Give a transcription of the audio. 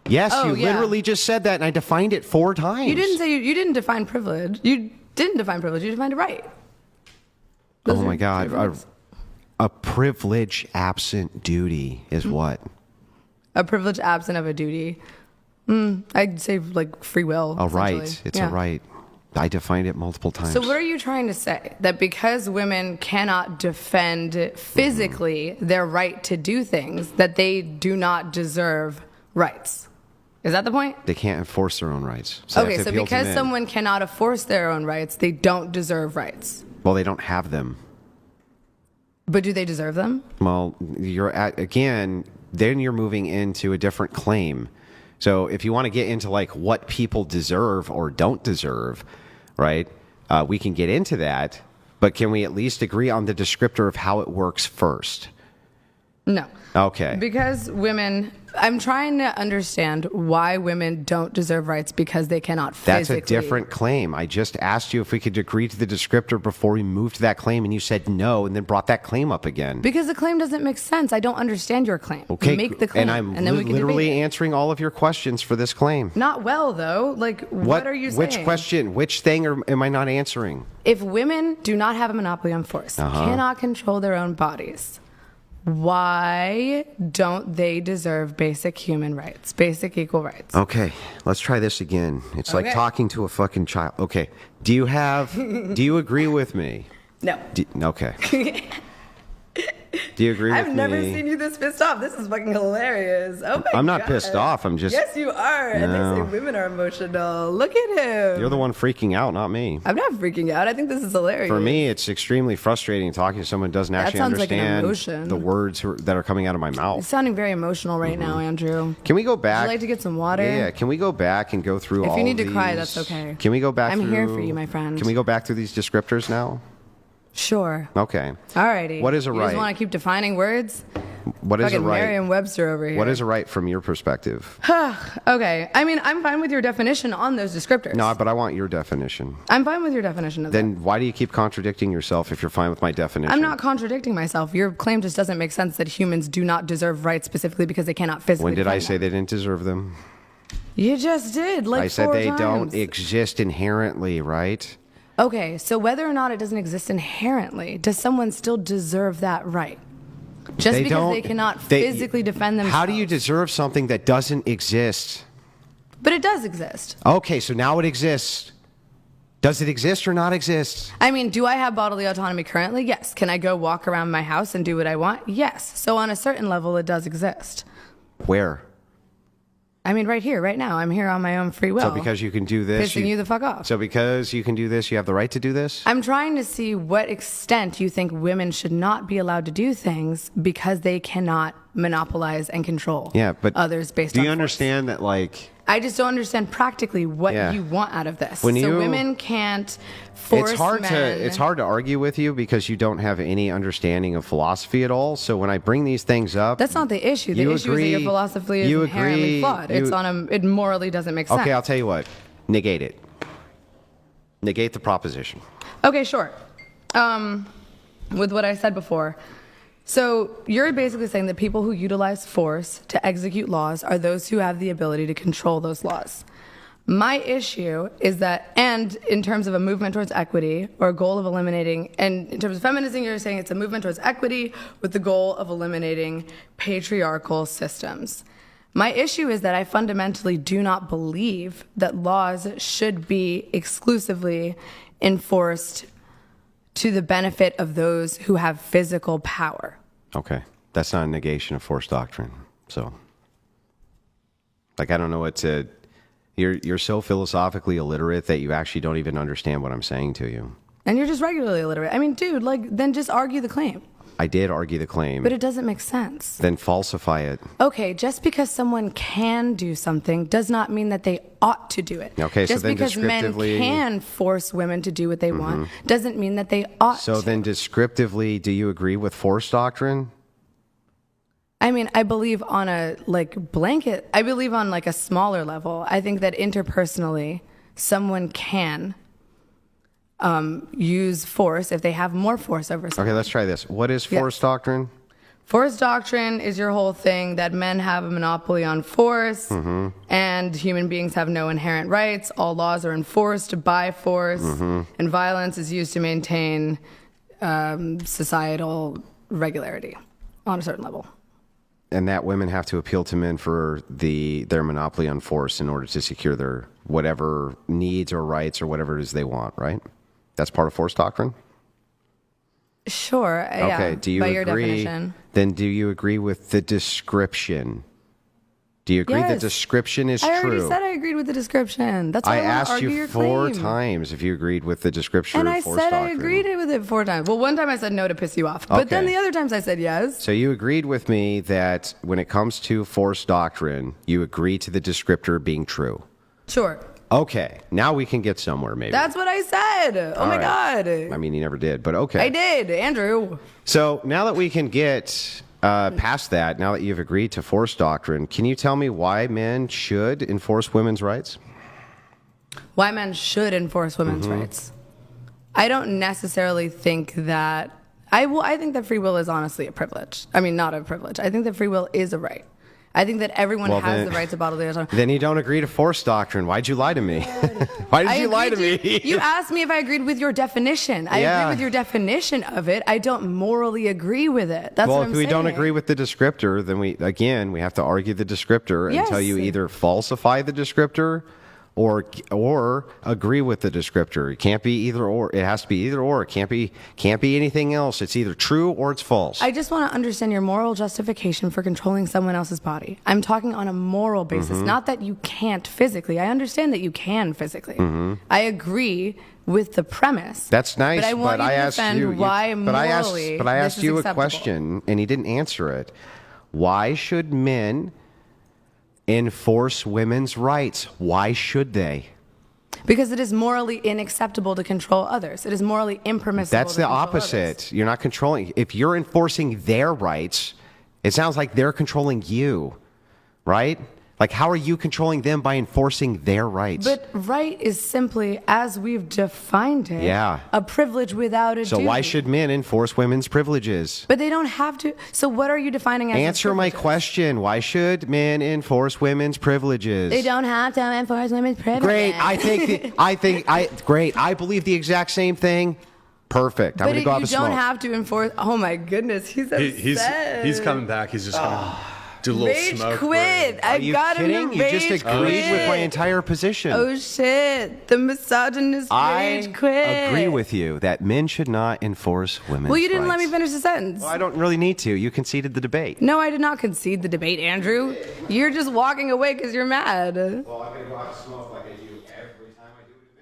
Yes, you literally just said that, and I defined it 4 times. You didn't say you didn't define privilege. You didn't define privilege. You defined a right. Oh my God. A privilege absent duty is what? A privilege absent of a duty. I'd say like free will. A right. It's a right. I defined it multiple times. So what are you trying to say? That because women cannot defend physically their right to do things, that they do not deserve rights? Is that the point? They can't enforce their own rights. So okay, so because someone cannot enforce their own rights, they don't deserve rights. Well, they don't have them. But do they deserve them? Well, then you're moving into a different claim. So if you want to get into like what people deserve or don't deserve, right? We can get into that, but can we at least agree on the descriptor of how it works first? No. Okay. Because I'm trying to understand why women don't deserve rights because they cannot physically. That's a different claim. I just asked you if we could agree to the descriptor before we moved to that claim, and you said no, and then brought that claim up again. Because the claim doesn't make sense. I don't understand your claim. Okay. Make the claim, and I'm then we can literally debate it. answering all of your questions for this claim. Not well, though. Like, what are you saying? Which question? Which thing am I not answering? If women do not have a monopoly on force, cannot control their own bodies, why don't they deserve basic human rights, basic equal rights? Okay, let's try this again. It's like talking to a fucking child. Okay, do you agree with me? No. Okay. Do you agree with me? I've never seen you this pissed off. This is fucking hilarious. Oh my God. I'm not pissed off. I'm just... Yes, you are. No. And they say women are emotional. Look at him. You're the one freaking out, not me. I'm not freaking out. I think this is hilarious. For me, it's extremely frustrating talking to someone who doesn't actually understand the words that are coming out of my mouth. It's sounding very emotional right now, Andrew. Can we go back? Would you like to get some water? Yeah. Can we go back and go through all of these? If you need to cry, that's okay. Can we go back I'm here for you, my friend. Can we go back through these descriptors now? Sure. Okay. Alrighty. What is a right? You just want to keep defining words? What is a right? Merriam-Webster over here. What is a right from your perspective? Okay. I mean, I'm fine with your definition on those descriptors. No, but I want your definition. I'm fine with your definition of that. Then why do you keep contradicting yourself if you're fine with my definition? I'm not contradicting myself. Your claim just doesn't make sense that humans do not deserve rights specifically because they cannot physically. When did I say they didn't deserve them? You just did, like 4 times. I said they don't exist inherently, right? Okay, so whether or not it doesn't exist inherently, does someone still deserve that right? Just because they cannot physically defend themselves. How do you deserve something that doesn't exist? But it does exist. Okay, so now it exists. Does it exist or not exist? I mean, do I have bodily autonomy currently? Yes. Can I go walk around my house and do what I want? Yes. So on a certain level, it does exist. Where? I mean, right here, right now. I'm here on my own free will. So because you can do this... Pissing you the fuck off. So because you can do this, you have the right to do this? I'm trying to see what extent you think women should not be allowed to do things because they cannot monopolize and control others based on Do you understand that, like... I just don't understand practically what you want out of this. Women can't force men... It's hard to argue with you because you don't have any understanding of philosophy at all. So when I bring these things up... That's not the issue. The issue is that your philosophy is inherently flawed. It morally doesn't make sense. Okay, I'll tell you what. Negate it. Negate the proposition. Okay, sure. With what I said before... So you're basically saying that people who utilize force to execute laws are those who have the ability to control those laws. My issue is that, and in terms of a movement towards equity or a goal of eliminating, and in terms of feminism, you're saying it's a movement towards equity with the goal of eliminating patriarchal systems. My issue is that I fundamentally do not believe that laws should be exclusively enforced to the benefit of those who have physical power. Okay. That's not a negation of force doctrine. So, like, I don't know what to... You're so philosophically illiterate that you actually don't even understand what I'm saying to you. And you're just regularly illiterate. I mean, dude, then just argue the claim. I did argue the claim. But it doesn't make sense. Then falsify it. Okay, just because someone can do something does not mean that they ought to do it. Okay, just so then because men can force women to do what they want doesn't mean that they ought to. So then descriptively, do you agree with force doctrine? I mean, I believe on a blanket, I believe on a smaller level. I think that interpersonally, someone can use force if they have more force over someone. Okay, let's try this. What is force doctrine? Force doctrine is your whole thing that men have a monopoly on force and human beings have no inherent rights. All laws are enforced by force and violence is used to maintain societal regularity on a certain level. And that women have to appeal to men for their monopoly on force in order to secure their whatever needs or rights or whatever it is they want, right? That's part of force doctrine? Sure. Okay. Yeah, Do you by agree? your definition. Then do you agree with the description? Do you agree the Yes. description is I true? already said I agreed with the description. That's why I want to asked argue you your 4 claim. times if you agreed with the description And of I force said doctrine. I agreed with it 4 times. Well, one time I said no to piss you off. But then Okay. the other times I said yes. So you agreed with me that when it comes to force doctrine, you agree to the descriptor being true. Sure. Okay, now we can get somewhere maybe. That's what I said. Oh my God. I mean, you never did, but okay. I did, Andrew. So now that we can get past that, now that you've agreed to force doctrine, can you tell me why men should enforce women's rights? Why men should enforce women's rights. I don't necessarily think that. I think that free will is honestly a privilege. I mean, not a privilege. I think that free will is a right. I think that everyone Well, has then- the right to bodily autonomy. Then you don't agree to force doctrine. Why'd you lie to me? Why did you lie to me? You asked me if I agreed with your definition. I Yeah. agree with your definition of it. I don't morally agree with it. That's Well, what if I'm we saying. don't agree with the descriptor, then we have to argue the descriptor until you Yes. either falsify the descriptor or agree with the descriptor. It can't be either or. It has to be either or. It can't be anything else. It's either true or it's false. I just want to understand your moral justification for controlling someone else's body. I'm talking on a moral basis, not that you can't physically. I understand that you can physically. I agree with the premise. That's nice, but I want you to asked defend you. why but I morally asked this is you a acceptable. question, and he didn't answer it. Why should men enforce women's rights? Why should they? Because it is morally unacceptable to control others. It is morally impermissible. That's to the control opposite. others. You're not controlling. If you're enforcing their rights, it sounds like they're controlling you, right? Like, how are you controlling them by enforcing their rights? But right is simply, as we've defined it, Yeah. a privilege without a so duty. why should men enforce women's privileges? But they don't have to. So what are you defining as Answer my privileges? question. Why should men enforce women's privileges? They don't have to enforce women's privileges. Great. Great. I believe the exact same thing. Perfect. I'm But going to go have you a smoke. don't have to enforce. Oh my goodness, he's upset. He's coming back. He's just gonna do a little Rage smoke quit. break. I Are you got him kidding? to You rage just quit. agreed with my entire position. Oh shit! The misogynist rage quit. agree with you that men should not enforce women's Well, you didn't let me rights. finish the sentence. Well, I don't really need to. You conceded the debate. No, I did not concede the debate, Andrew. You're just walking away because you're mad. Well, I'm going to go have a smoke like I do every time I do a debate.